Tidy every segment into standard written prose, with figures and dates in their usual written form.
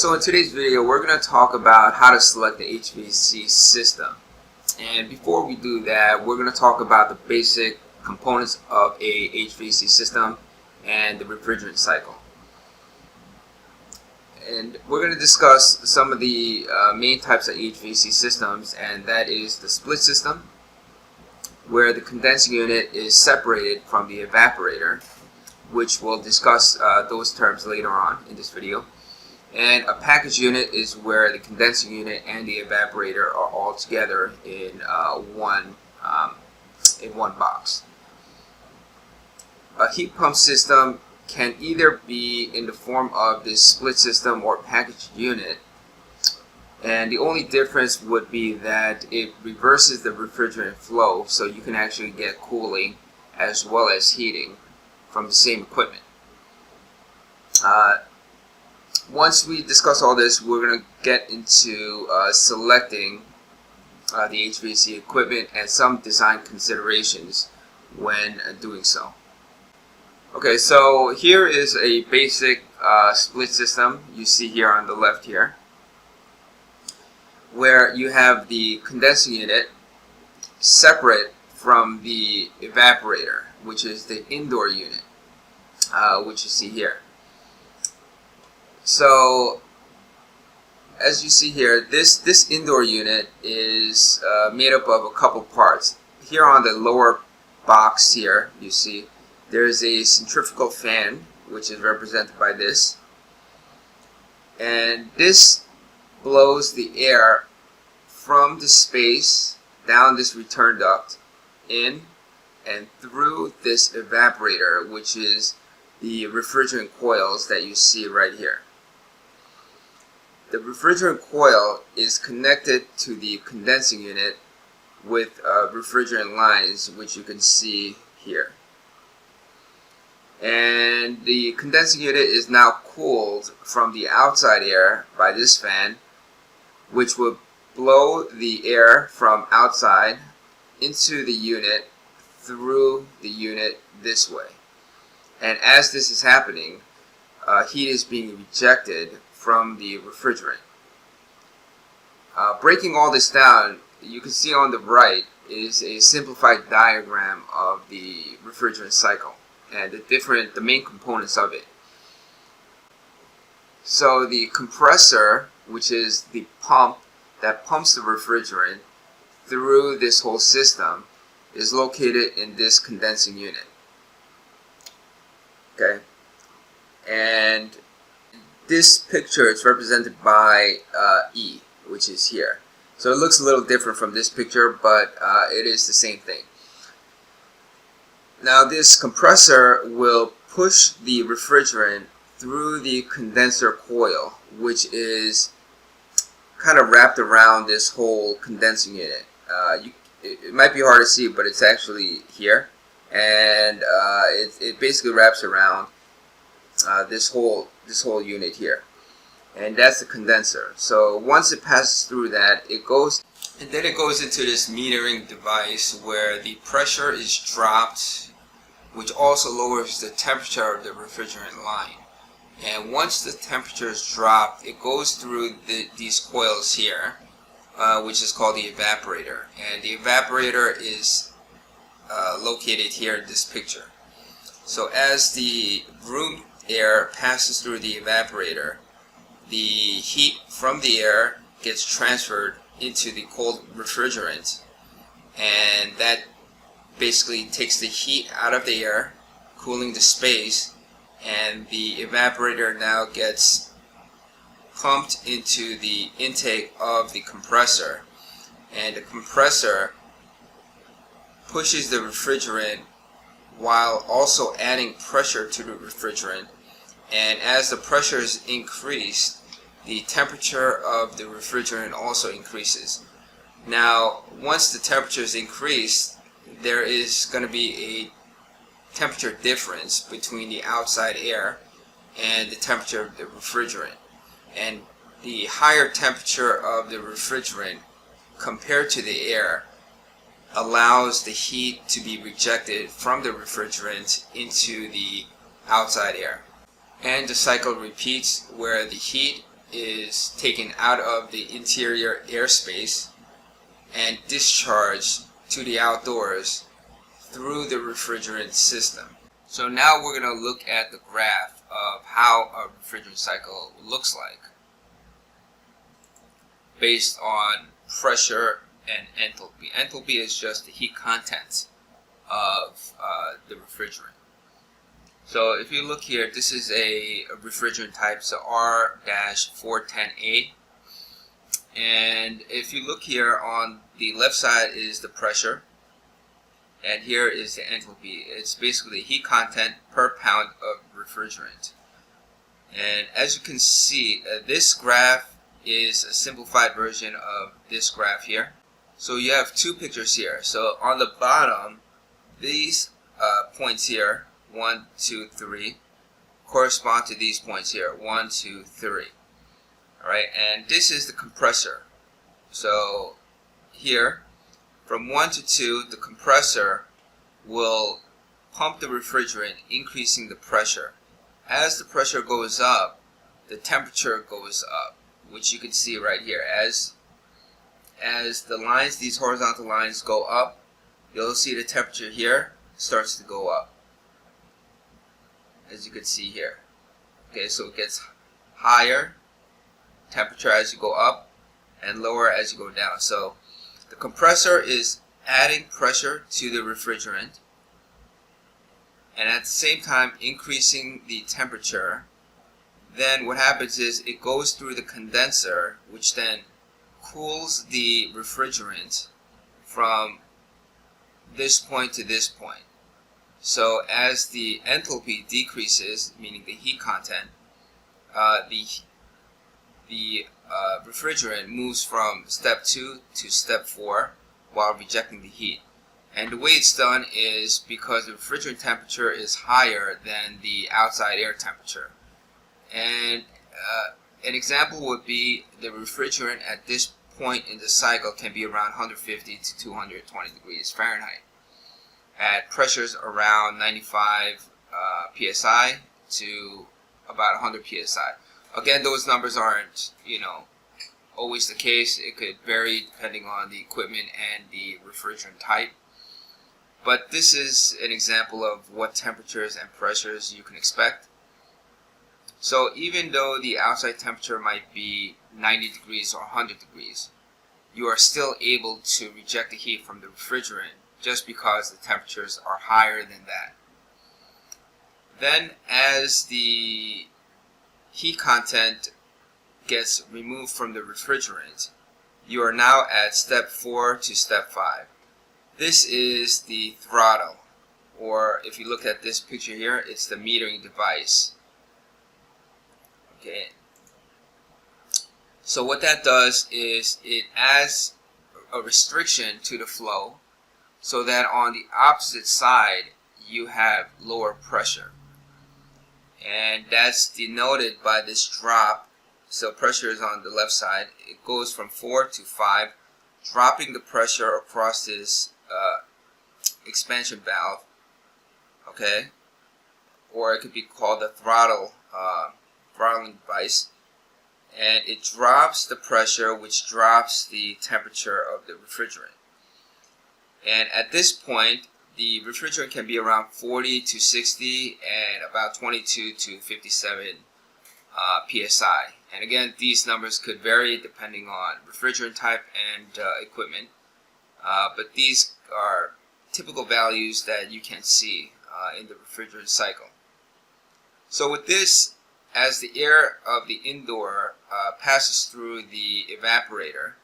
So in today's video, we're going to talk about how to select the HVAC system. And before we do that, we're going to talk about the basic components of a HVAC system and the refrigerant cycle. And we're going to discuss some of the main types of HVAC systems, and that is the split system, where the condensing unit is separated from the evaporator, which we'll discuss those terms later on in this video. And a package unit is where the condensing unit and the evaporator are all together in one box. A heat pump system can either be in the form of this split system or package unit, and the only difference would be that it reverses the refrigerant flow, so you can actually get cooling as well as heating from the same equipment. Once we discuss all this, we're going to get into selecting the HVAC equipment and some design considerations when doing so. Okay, so here is a basic split system you see here on the left here, where you have the condensing unit separate from the evaporator, which is the indoor unit, which you see here. So, as you see here, this indoor unit is made up of a couple parts. Here on the lower box here, you see, there's a centrifugal fan, which is represented by this. And this blows the air from the space down this return duct in and through this evaporator, which is the refrigerant coils that you see right here. The refrigerant coil is connected to the condensing unit with refrigerant lines, which you can see here. And the condensing unit is now cooled from the outside air by this fan, which will blow the air from outside into the unit through the unit this way. And as this is happening, heat is being rejected from the refrigerant. Breaking all this down, you can see on the right is a simplified diagram of the refrigerant cycle and the main components of it. So the compressor, which is the pump that pumps the refrigerant through this whole system, is located in this condensing unit. Okay, and this picture is represented by E, which is here. So it looks a little different from this picture, but it is the same thing. Now this compressor will push the refrigerant through the condenser coil, which is kind of wrapped around this whole condensing unit. It might be hard to see, but it's actually here, and it basically wraps around this whole unit here, and that's the condenser. So once it passes through that, it goes into this metering device where the pressure is dropped, which also lowers the temperature of the refrigerant line. And once the temperature is dropped, it goes through these coils here, which is called the evaporator. And the evaporator is located here in this picture. So as the room air passes through the evaporator, the heat from the air gets transferred into the cold refrigerant, and that basically takes the heat out of the air, cooling the space, and the evaporator now gets pumped into the intake of the compressor, and the compressor pushes the refrigerant while also adding pressure to the refrigerant. And as the pressure is increased, the temperature of the refrigerant also increases. Now, once the temperature is increased, there is going to be a temperature difference between the outside air and the temperature of the refrigerant. And the higher temperature of the refrigerant compared to the air allows the heat to be rejected from the refrigerant into the outside air. And the cycle repeats where the heat is taken out of the interior airspace and discharged to the outdoors through the refrigerant system. So now we're going to look at the graph of how a refrigerant cycle looks like based on pressure and enthalpy. Enthalpy is just the heat content of the refrigerant. So if you look here, this is a refrigerant type, so R-410A. And if you look here, on the left side is the pressure, and here is the enthalpy. It's basically heat content per pound of refrigerant. And as you can see, this graph is a simplified version of this graph here. So you have two pictures here. So on the bottom, these points here, 1, 2, 3, correspond to these points here, 1, 2, 3. Alright, and this is the compressor. So here, from 1 to 2, the compressor will pump the refrigerant, increasing the pressure. As the pressure goes up, the temperature goes up, which you can see right here. As the lines, these horizontal lines, go up, you'll see the temperature here starts to go up, as you can see here. Okay, so it gets higher temperature as you go up and lower as you go down. So the compressor is adding pressure to the refrigerant and at the same time increasing the temperature. Then what happens is it goes through the condenser, which then cools the refrigerant from this point to this point. So as the enthalpy decreases, meaning the heat content, the refrigerant moves from step 2 to step 4 while rejecting the heat. And the way it's done is because the refrigerant temperature is higher than the outside air temperature. And an example would be the refrigerant at this point in the cycle can be around 150 to 220 degrees Fahrenheit at pressures around 95 psi to about 100 psi. Again, those numbers aren't, always the case. It could vary depending on the equipment and the refrigerant type. But this is an example of what temperatures and pressures you can expect. So even though the outside temperature might be 90 degrees or 100 degrees, you are still able to reject the heat from the refrigerant just because the temperatures are higher than that. Then as the heat content gets removed from the refrigerant, you are now at step 4 to step 5. This is the throttle, or if you look at this picture here, it's the metering device. Okay. So what that does is it adds a restriction to the flow so that on the opposite side you have lower pressure. And that's denoted by this drop. So pressure is on the left side. It goes from 4 to 5, dropping the pressure across this expansion valve. Okay, or it could be called the throttling device. And it drops the pressure, which drops the temperature of the refrigerant. And at this point, the refrigerant can be around 40 to 60 and about 22 to 57 psi. And again, these numbers could vary depending on refrigerant type and equipment. But these are typical values that you can see in the refrigerant cycle. So with this, as the air of the indoor passes through the evaporator,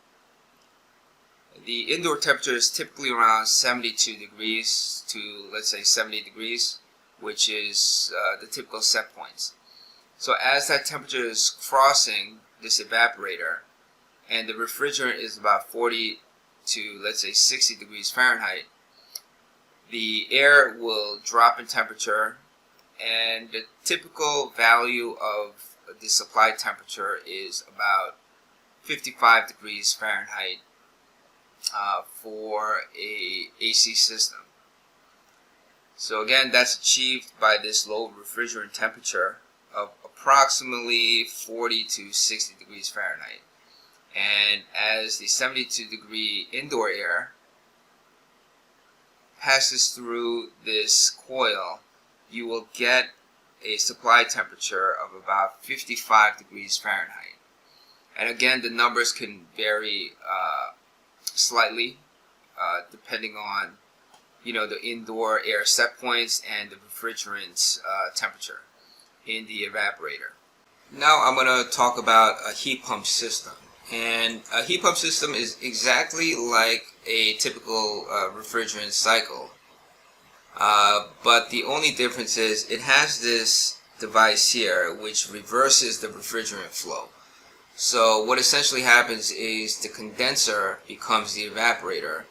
the indoor temperature is typically around 72 degrees to, let's say, 70 degrees, which is the typical set points. So as that temperature is crossing this evaporator and the refrigerant is about 40 to, let's say, 60 degrees Fahrenheit, the air will drop in temperature, and the typical value of the supply temperature is about 55 degrees Fahrenheit for a AC system. So again, that's achieved by this low refrigerant temperature of approximately 40 to 60 degrees Fahrenheit. And as the 72-degree indoor air passes through this coil, you will get a supply temperature of about 55 degrees Fahrenheit. And again, the numbers can vary slightly depending on the indoor air set points and the refrigerant temperature in the evaporator. Now I'm going to talk about a heat pump system. And a heat pump system is exactly like a typical refrigerant cycle. But the only difference is it has this device here which reverses the refrigerant flow. So what essentially happens is the condenser becomes the evaporator,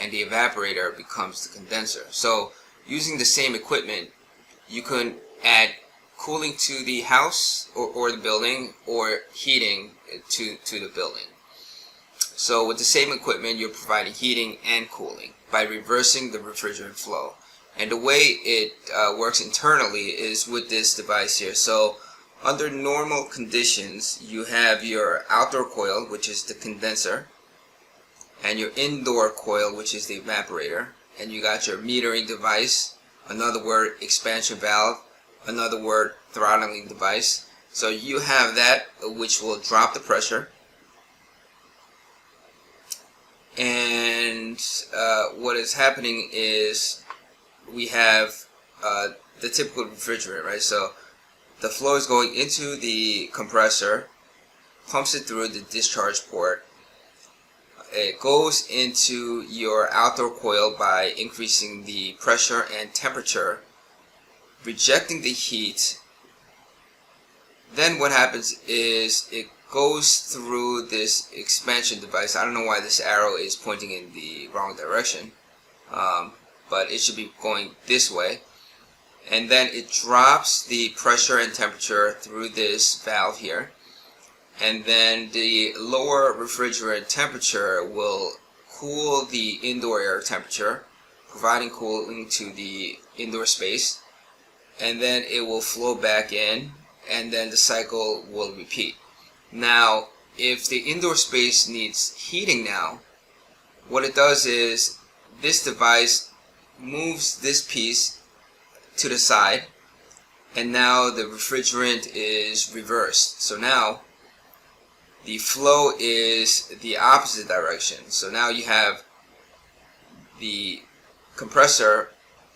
and the evaporator becomes the condenser. So using the same equipment, you can add cooling to the house or the building, or heating to the building. So with the same equipment, you're providing heating and cooling by reversing the refrigerant flow. And the way it works internally is with this device here. So under normal conditions, you have your outdoor coil, which is the condenser, and your indoor coil, which is the evaporator, and you got your metering device, another word expansion valve, another word throttling device. So you have that which will drop the pressure, and what is happening is we have the typical refrigerant, right? So the flow is going into the compressor, pumps it through the discharge port. It goes into your outdoor coil by increasing the pressure and temperature, rejecting the heat. Then what happens is it goes through this expansion device. I don't know why this arrow is pointing in the wrong direction, but it should be going this way. And then it drops the pressure and temperature through this valve here. And then the lower refrigerant temperature will cool the indoor air temperature, providing cooling to the indoor space. And then it will flow back in, and then the cycle will repeat. Now, if the indoor space needs heating now, what it does is this device moves this piece to the side, and now the refrigerant is reversed. So now the flow is the opposite direction. So now you have the compressor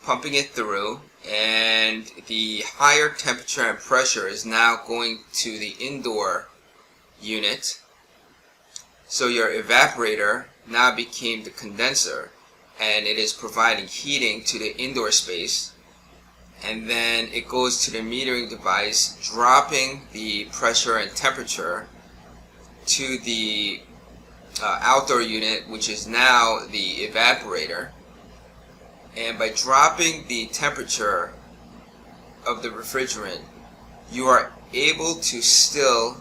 pumping it through, and the higher temperature and pressure is now going to the indoor unit. So your evaporator now became the condenser, and it is providing heating to the indoor space. And then it goes to the metering device, dropping the pressure and temperature to the outdoor unit, which is now the evaporator. And by dropping the temperature of the refrigerant, you are able to still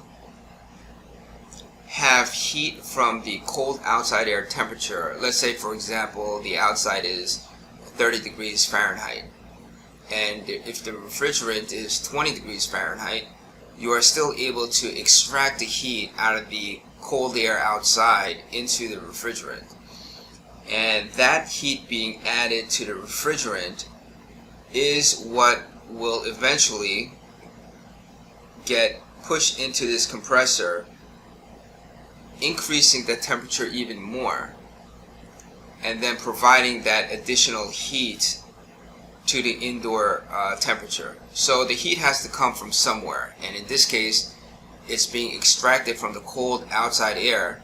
have heat from the cold outside air temperature. Let's say, for example, the outside is 30 degrees Fahrenheit. And if the refrigerant is 20 degrees Fahrenheit, you are still able to extract the heat out of the cold air outside into the refrigerant. And that heat being added to the refrigerant is what will eventually get pushed into this compressor, increasing the temperature even more, and then providing that additional heat to the indoor temperature. So the heat has to come from somewhere, and in this case it's being extracted from the cold outside air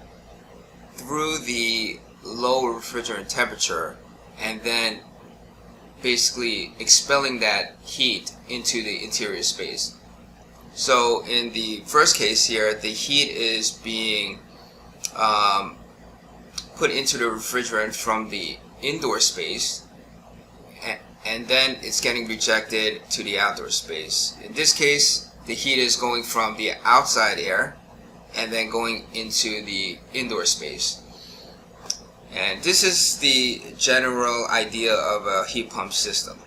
through the low refrigerant temperature, and then basically expelling that heat into the interior space. So in the first case here, the heat is being put into the refrigerant from the indoor space, and then it's getting rejected to the outdoor space. In this case, the heat is going from the outside air and then going into the indoor space. And this is the general idea of a heat pump system.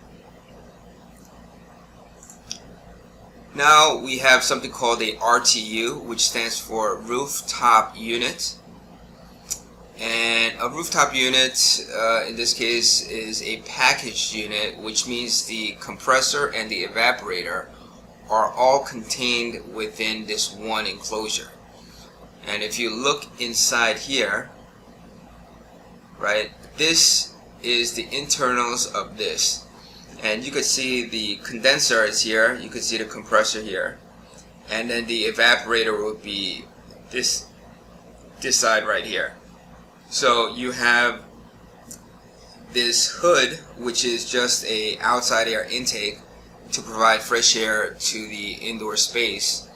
Now we have something called a RTU, which stands for Rooftop Unit. And a rooftop unit, in this case, is a packaged unit, which means the compressor and the evaporator are all contained within this one enclosure. And if you look inside here, right, this is the internals of this. And you could see the condenser is here, you could see the compressor here, and then the evaporator will be this side right here. So you have this hood, which is just a outside air intake to provide fresh air to the indoor space,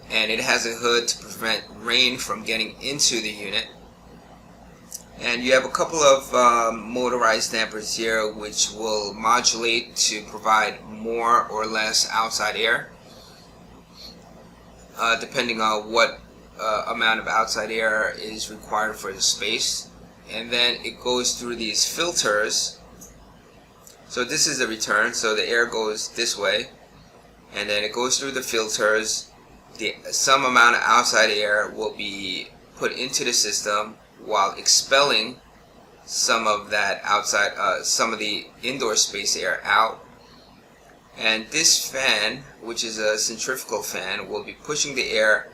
and it has a hood to prevent rain from getting into the unit. And you have a couple of motorized dampers here, which will modulate to provide more or less outside air, depending on what amount of outside air is required for the space. And then it goes through these filters. So this is the return, so the air goes this way, and then it goes through the filters. Some amount of outside air will be put into the system while expelling some of that outside, some of the indoor space air out. And this fan, which is a centrifugal fan, will be pushing the air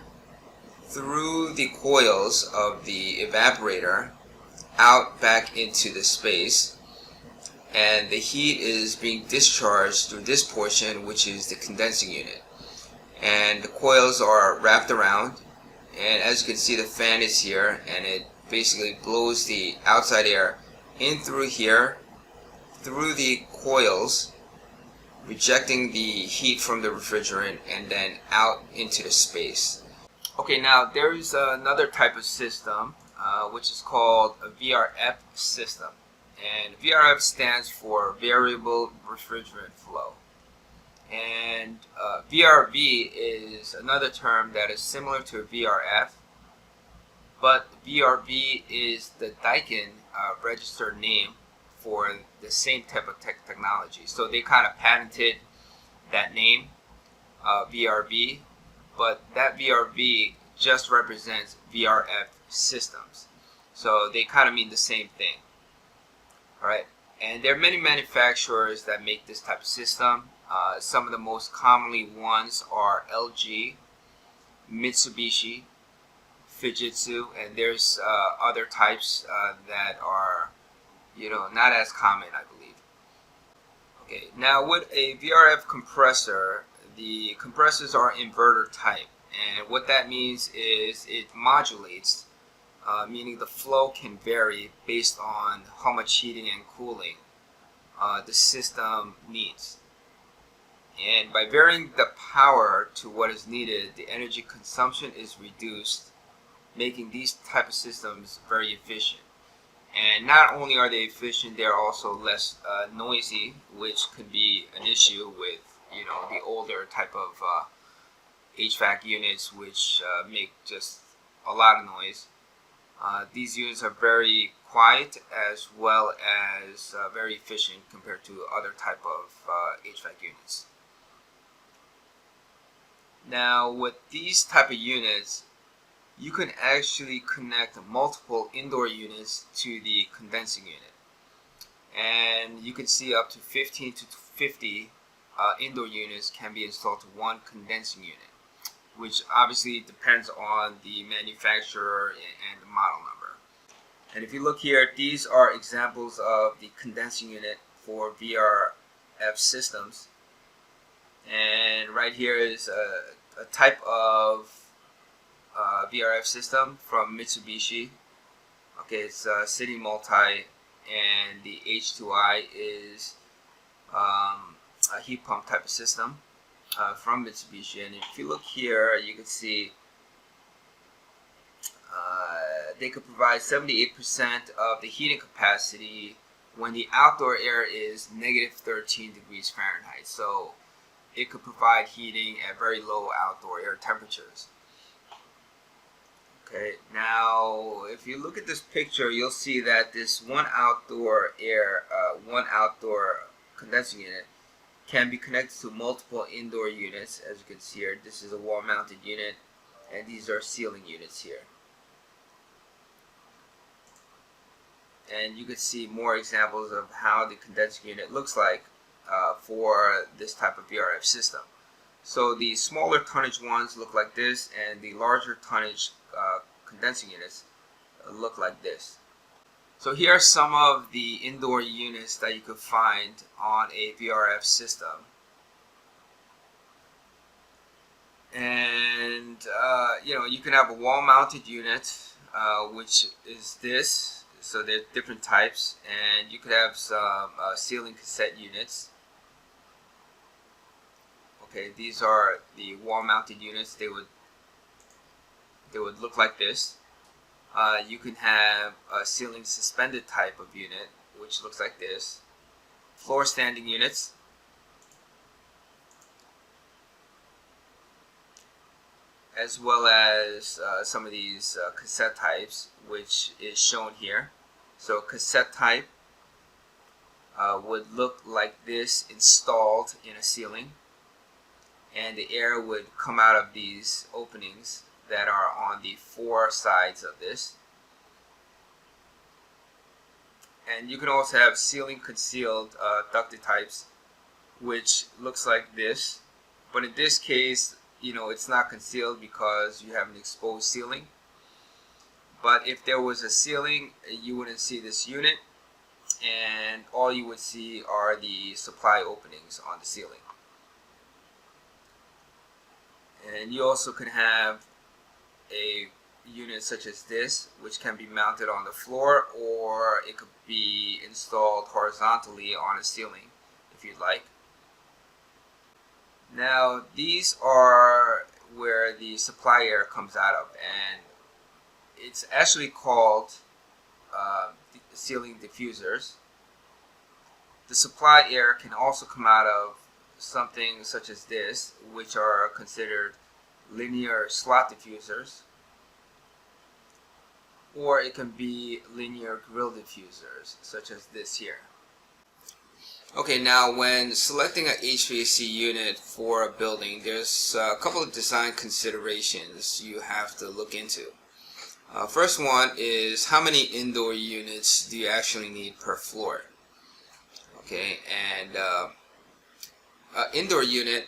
through the coils of the evaporator out back into the space, and the heat is being discharged through this portion, which is the condensing unit. And the coils are wrapped around, and as you can see, the fan is here, and it basically blows the outside air in through here, through the coils, rejecting the heat from the refrigerant, and then out into the space. Okay, now there's another type of system which is called a VRF system, and VRF stands for Variable Refrigerant Flow. And VRV is another term that is similar to VRF, but VRV is the Daikin registered name for the same type of technology. So they kind of patented that name, VRV, but that VRV just represents VRF systems. So they kind of mean the same thing. Alright, and there are many manufacturers that make this type of system. Some of the most commonly ones are LG, Mitsubishi, Fujitsu, and there's other types that are, not as common, I believe. Okay, now with a VRF compressor, the compressors are inverter type, and what that means is it modulates, meaning the flow can vary based on how much heating and cooling the system needs. And by varying the power to what is needed, the energy consumption is reduced, making these type of systems very efficient. And not only are they efficient, they're also less noisy, which could be an issue with the older type of HVAC units, which make just a lot of noise. These units are very quiet as well as very efficient compared to other type of HVAC units. Now with these type of units, you can actually connect multiple indoor units to the condensing unit, and you can see up to 15 to 50 indoor units can be installed to one condensing unit, which obviously depends on the manufacturer and the model number. And if you look here, these are examples of the condensing unit for VRF systems. And right here is a type of VRF system from Mitsubishi. Okay, it's City Multi, and the H2I is a heat pump type of system from Mitsubishi. And if you look here, you can see they could provide 78% of the heating capacity when the outdoor air is negative 13 degrees Fahrenheit. So it could provide heating at very low outdoor air temperatures. Okay, now if you look at this picture, you'll see that this one outdoor condensing unit can be connected to multiple indoor units. As you can see here, this is a wall-mounted unit, and these are ceiling units here. And you can see more examples of how the condensing unit looks like for this type of VRF system. So the smaller tonnage ones look like this, and the larger tonnage condensing units look like this. So here are some of the indoor units that you could find on a VRF system. And you can have a wall-mounted unit, which is this. So there are different types, and you could have some ceiling cassette units. Okay, these are the wall-mounted units. They would look like this. You can have a ceiling suspended type of unit, which looks like this. Floor standing units. As well as some of these cassette types, which is shown here. So cassette type would look like this installed in a ceiling, and the air would come out of these openings that are on the four sides of this. And you can also have ceiling concealed ducted types, which looks like this, but in this case, it's not concealed because you have an exposed ceiling. But if there was a ceiling, you wouldn't see this unit, and all you would see are the supply openings on the ceiling. And you also can have a unit such as this, which can be mounted on the floor, or it could be installed horizontally on a ceiling if you'd like. Now these are where the supply air comes out of, and it's actually called ceiling diffusers. The supply air can also come out of something such as this, which are considered linear slot diffusers, or it can be linear grill diffusers, such as this here. Okay, now when selecting an HVAC unit for a building, there's a couple of design considerations you have to look into. First one is, how many indoor units do you actually need per floor? Okay, and indoor unit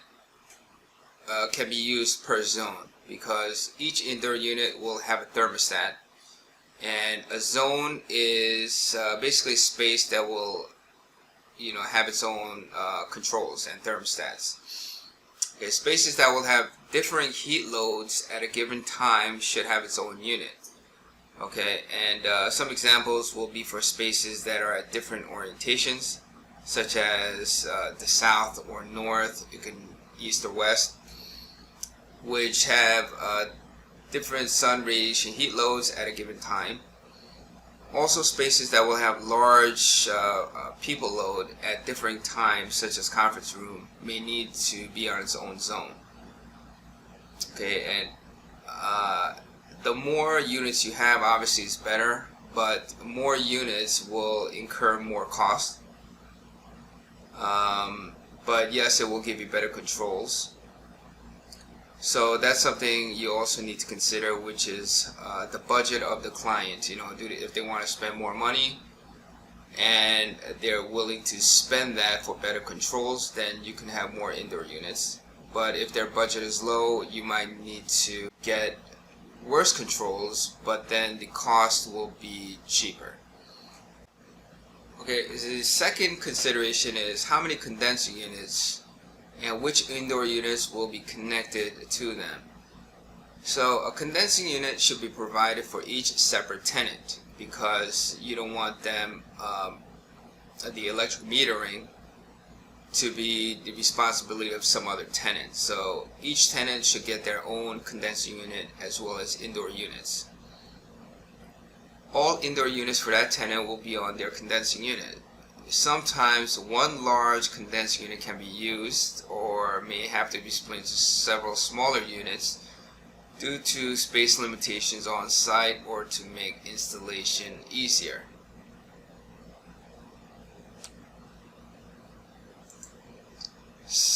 can be used per zone, because each indoor unit will have a thermostat, and a zone is basically space that will have its own controls and thermostats. Okay, spaces that will have differing heat loads at a given time should have its own unit. Okay, and some examples will be for spaces that are at different orientations, such as the south or north, you can east or west, which have different sun radiation heat loads at a given time. Also spaces that will have large people load at differing times, such as conference room, may need to be on its own zone. Okay, and the more units you have, obviously is better, but more units will incur more cost. But yes, it will give you better controls. So that's something you also need to consider, which is the budget of the client. If they want to spend more money and they're willing to spend that for better controls, then you can have more indoor units. But if their budget is low, you might need to get worse controls, but then the cost will be cheaper. Okay, the second consideration is how many condensing units and which indoor units will be connected to them. So a condensing unit should be provided for each separate tenant, because you don't want them, the electric metering, to be the responsibility of some other tenant. So each tenant should get their own condensing unit as well as indoor units. All indoor units for that tenant will be on their condensing unit. Sometimes one large condensing unit can be used, or may have to be split into several smaller units due to space limitations on site or to make installation easier.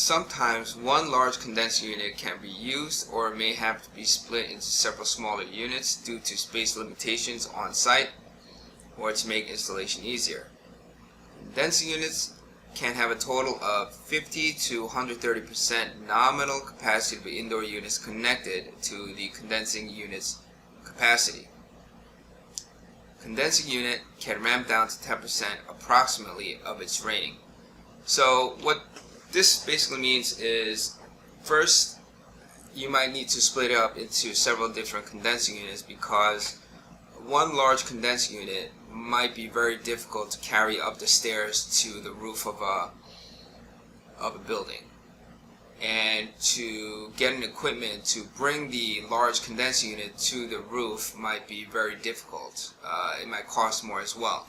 sometimes one large condensing unit can be used or may have to be split into several smaller units due to space limitations on site or to make installation easier. Condensing units can have a total of 50 to 130% nominal capacity of indoor units connected to the condensing unit's capacity. Condensing unit can ramp down to 10% approximately of its rating. So what this basically means is, first, you might need to split it up into several different condensing units because one large condensing unit might be very difficult to carry up the stairs to the roof of a building. And to get an equipment to bring the large condensing unit to the roof might be very difficult. It might cost more as well.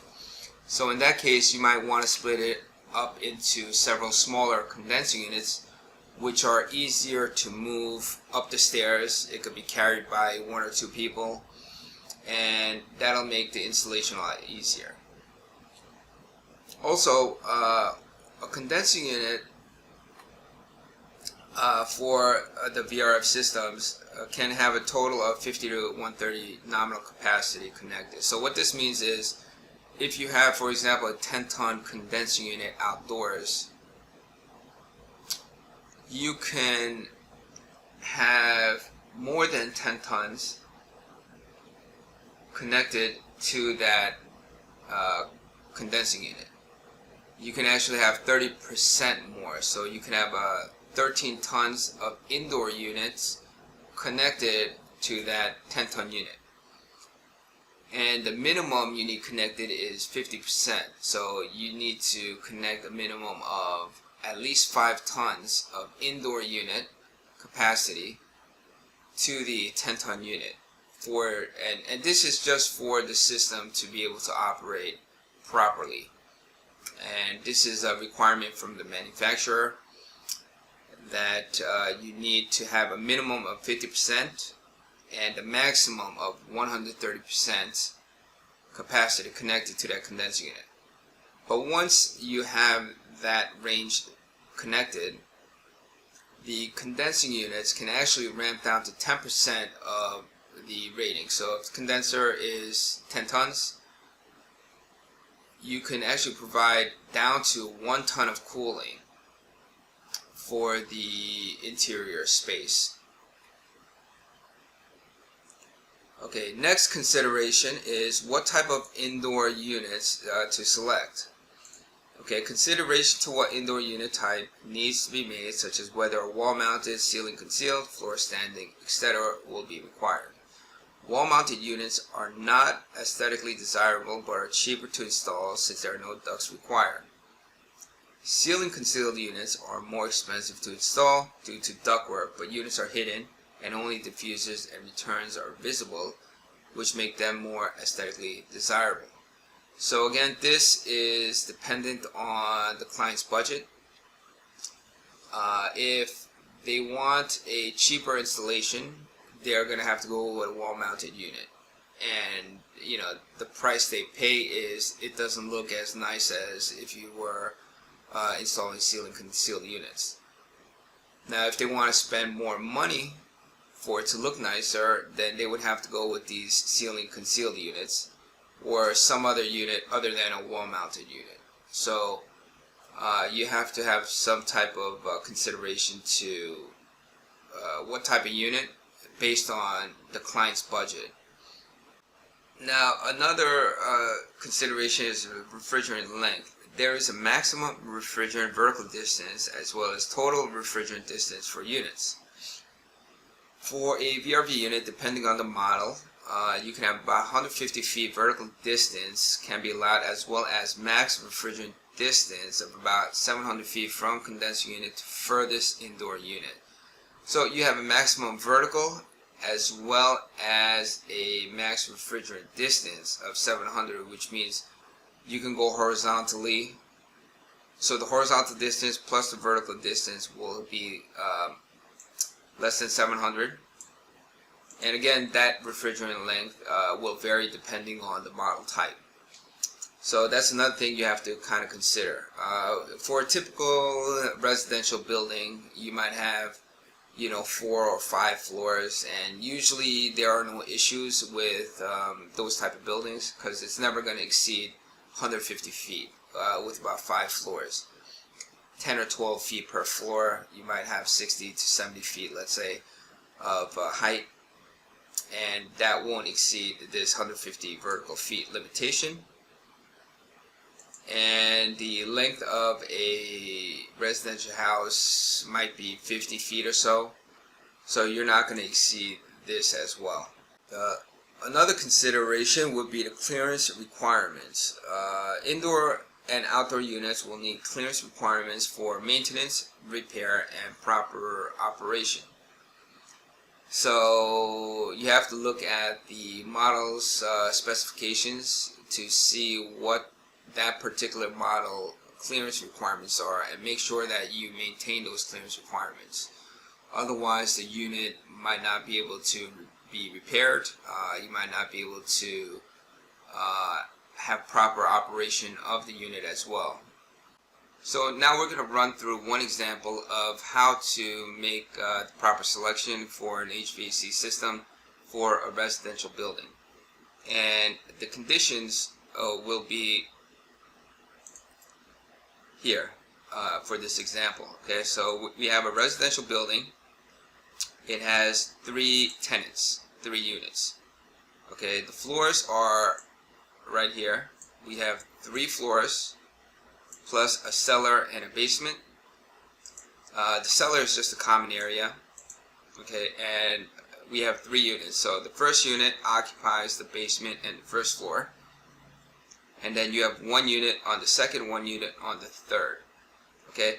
So in that case, you might want to split it up into several smaller condensing units, which are easier to move up the stairs. It could be carried by one or two people, and that'll make the installation a lot easier. Also, a condensing unit for the VRF systems can have a total of 50 to 130 nominal capacity connected. So what this means is, if you have, for example, a 10-ton condensing unit outdoors, you can have more than 10 tons connected to that condensing unit. You can actually have 30% more, so you can have 13 tons of indoor units connected to that 10-ton unit. And the minimum you need connected is 50%, so you need to connect a minimum of at least 5 tons of indoor unit capacity to the 10-ton unit. And this is just for the system to be able to operate properly. And this is a requirement from the manufacturer that you need to have a minimum of 50% and a maximum of 130% capacity connected to that condensing unit. But once you have that range connected, the condensing units can actually ramp down to 10% of the rating. So if the condenser is 10 tons, you can actually provide down to 1 ton of cooling for the interior space. Okay, next consideration is what type of indoor units to select. Okay, consideration to what indoor unit type needs to be made, such as whether wall-mounted, ceiling-concealed, floor-standing, etc. will be required. Wall-mounted units are not aesthetically desirable but are cheaper to install since there are no ducts required. Ceiling-concealed units are more expensive to install due to ductwork, but units are hidden and only diffusers and returns are visible, which make them more aesthetically desirable. So again, this is dependent on the client's budget. If they want a cheaper installation, they're going to have to go with a wall-mounted unit. And you know, the price they pay is, it doesn't look as nice as if you were installing ceiling-concealed units. Now, if they want to spend more money for it to look nicer, then they would have to go with these ceiling-concealed units or some other unit other than a wall-mounted unit. So you have to have some type of consideration to what type of unit based on the client's budget. Now, another consideration is refrigerant length. There is a maximum refrigerant vertical distance as well as total refrigerant distance for units. For a VRV unit, depending on the model, you can have about 150 feet vertical distance can be allowed, as well as max refrigerant distance of about 700 feet from condensing unit to furthest indoor unit. So you have a maximum vertical as well as a max refrigerant distance of 700, which means you can go horizontally. So the horizontal distance plus the vertical distance will be less than 700. And again, that refrigerant length will vary depending on the model type. So that's another thing you have to kind of consider. For a typical residential building, you might have 4 or 5 floors, and usually there are no issues with those type of buildings because it's never going to exceed 150 feet with about 5 floors. 10 or 12 feet per floor, you might have 60 to 70 feet, let's say, of height, and that won't exceed this 150 vertical feet limitation. And the length of a residential house might be 50 feet or so, so you're not going to exceed this as well. Another consideration would be the clearance requirements. Indoor and outdoor units will need clearance requirements for maintenance, repair, and proper operation. So you have to look at the model's specifications to see what that particular model clearance requirements are, and make sure that you maintain those clearance requirements. Otherwise, the unit might not be able to be repaired. You might not be able to have proper operation of the unit as well. So now we're going to run through one example of how to make the proper selection for an HVAC system for a residential building. And the conditions will be here for this example. Okay, so we have a residential building. It has 3 tenants, 3 units. Okay, the floors are right here. We have 3 floors plus a cellar and a basement. The cellar is just a common area. Okay, and we have 3 units. So the first unit occupies the basement and the first floor. And then you have 1 unit on the second, 1 unit on the third. Okay,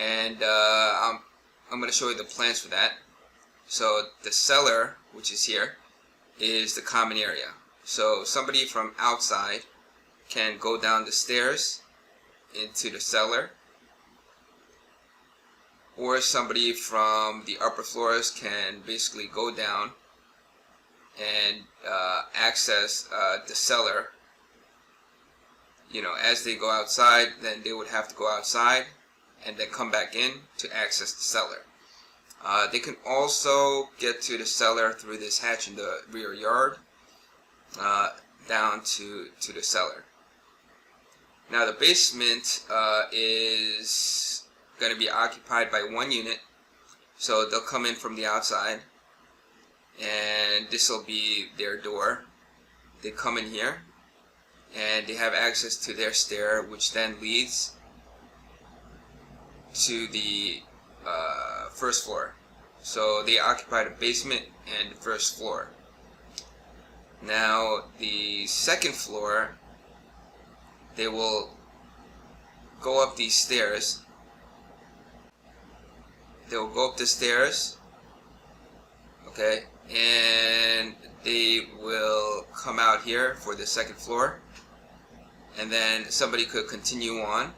and I'm going to show you the plans for that. So the cellar, which is here, is the common area. So somebody from outside can go down the stairs into the cellar, or somebody from the upper floors can basically go down and access the cellar. As they go outside, then they would have to go outside and then come back in to access the cellar. They can also get to the cellar through this hatch in the rear yard, down to the cellar. Now the basement is going to be occupied by 1 unit, so they'll come in from the outside, and this will be their door. They come in here, and they have access to their stair, which then leads to the first floor. So they occupy the basement and the first floor. Now the second floor, they will go up these stairs. They will go up the stairs, okay, and they will come out here for the second floor, and then somebody could continue on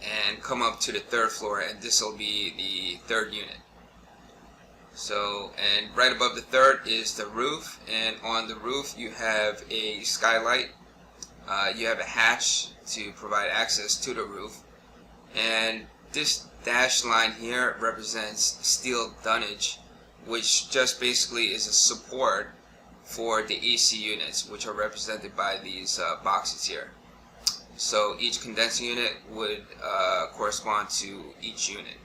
and come up to the third floor, and this will be the third unit. So, and right above the third is the roof, and on the roof you have a skylight. You have a hatch to provide access to the roof, and this dashed line here represents steel dunnage, which just basically is a support for the AC units, which are represented by these boxes here. So each condensing unit would correspond to each unit.